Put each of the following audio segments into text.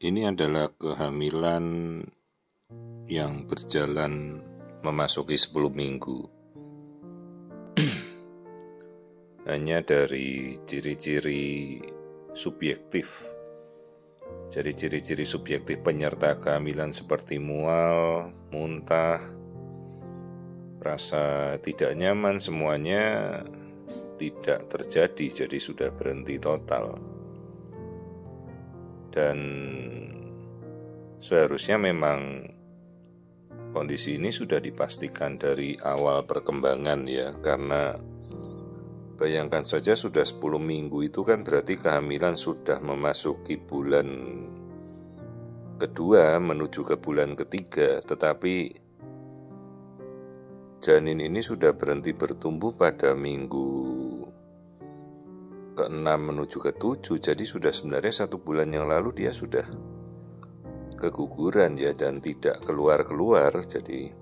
Ini adalah kehamilan yang berjalan memasuki 10 minggu. Hanya dari ciri-ciri subjektif. Jadi ciri-ciri subjektif penyerta kehamilan seperti mual, muntah, rasa tidak nyaman, semuanya tidak terjadi, jadi sudah berhenti total. Dan seharusnya memang kondisi ini sudah dipastikan dari awal perkembangan ya, karena bayangkan saja sudah 10 minggu itu kan berarti kehamilan sudah memasuki bulan kedua menuju ke bulan ketiga, tetapi janin ini sudah berhenti bertumbuh pada minggu ke-6 menuju ke-7, jadi sudah sebenarnya 1 bulan yang lalu dia sudah keguguran ya, dan tidak keluar-keluar, jadi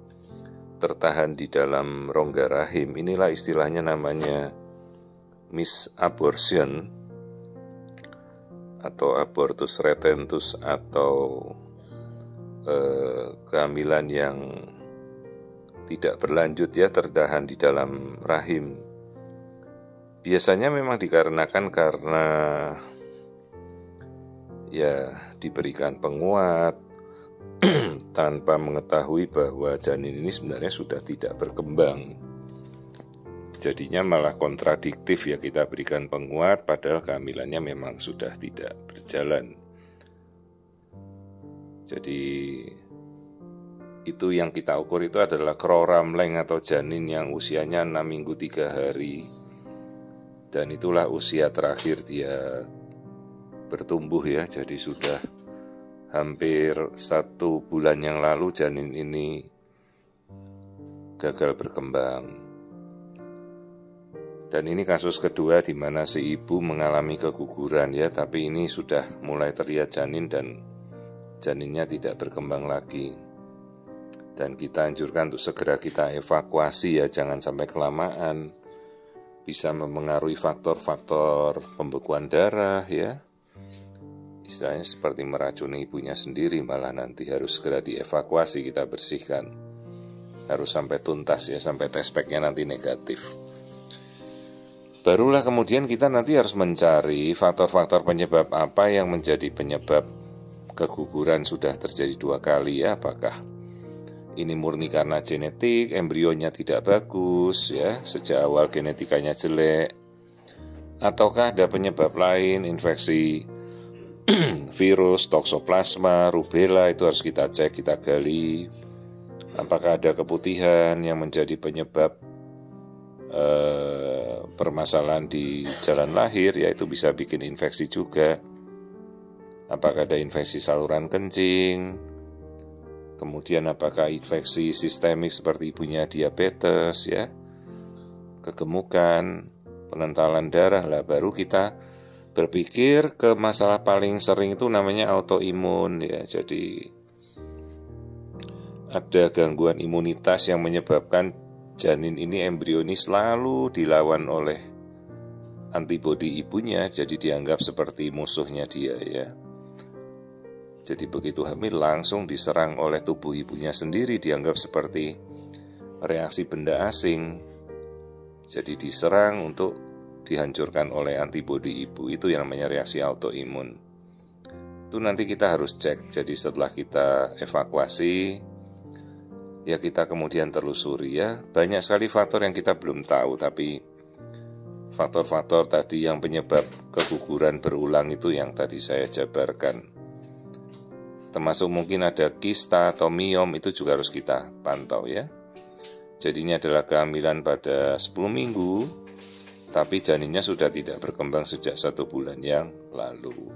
tertahan di dalam rongga rahim. Inilah istilahnya namanya misabortion atau abortus retentus atau kehamilan yang tidak berlanjut ya, tertahan di dalam rahim. Biasanya memang dikarenakan karena ya diberikan penguat tanpa mengetahui bahwa janin ini sebenarnya sudah tidak berkembang. Jadinya malah kontradiktif ya, kita berikan penguat padahal kehamilannya memang sudah tidak berjalan. Jadi itu yang kita ukur itu adalah kroramleng atau janin yang usianya 6 minggu 3 hari. Dan itulah usia terakhir dia bertumbuh ya, jadi sudah hampir 1 bulan yang lalu janin ini gagal berkembang. Dan ini kasus kedua di mana si ibu mengalami keguguran ya, tapi ini sudah mulai terlihat janin dan janinnya tidak berkembang lagi. Dan kita anjurkan untuk segera kita evakuasi ya, jangan sampai kelamaan. Bisa memengaruhi faktor-faktor pembekuan darah ya. Istilahnya seperti meracuni ibunya sendiri, malah nanti harus segera dievakuasi, kita bersihkan. Harus sampai tuntas ya, sampai test pack-nya nanti negatif. Barulah kemudian kita nanti harus mencari faktor-faktor penyebab apa yang menjadi penyebab keguguran sudah terjadi 2 kali ya. Apakah ini murni karena genetik, embrionya tidak bagus ya, sejak awal genetikanya jelek, ataukah ada penyebab lain, infeksi virus, toksoplasma, rubella, itu harus kita cek, kita gali. Apakah ada keputihan yang menjadi penyebab permasalahan di jalan lahir, yaitu bisa bikin infeksi juga. Apakah ada infeksi saluran kencing, kemudian apakah infeksi sistemik seperti ibunya diabetes ya, kegemukan, pengentalan darah. Lah baru kita berpikir ke masalah paling sering itu namanya autoimun ya. Jadi ada gangguan imunitas yang menyebabkan janin ini, embrio ini selalu dilawan oleh antibodi ibunya, jadi dianggap seperti musuhnya dia ya. Jadi begitu hamil langsung diserang oleh tubuh ibunya sendiri, dianggap seperti reaksi benda asing. Jadi diserang untuk dihancurkan oleh antibodi ibu, itu yang namanya reaksi autoimun. Itu nanti kita harus cek. Jadi setelah kita evakuasi ya, kita kemudian telusuri ya. Banyak sekali faktor yang kita belum tahu, tapi faktor-faktor tadi yang penyebab keguguran berulang itu yang tadi saya jabarkan. Termasuk mungkin ada kista atau miom, itu juga harus kita pantau ya. Jadi ini adalah kehamilan pada 10 minggu, tapi janinnya sudah tidak berkembang sejak 1 bulan yang lalu.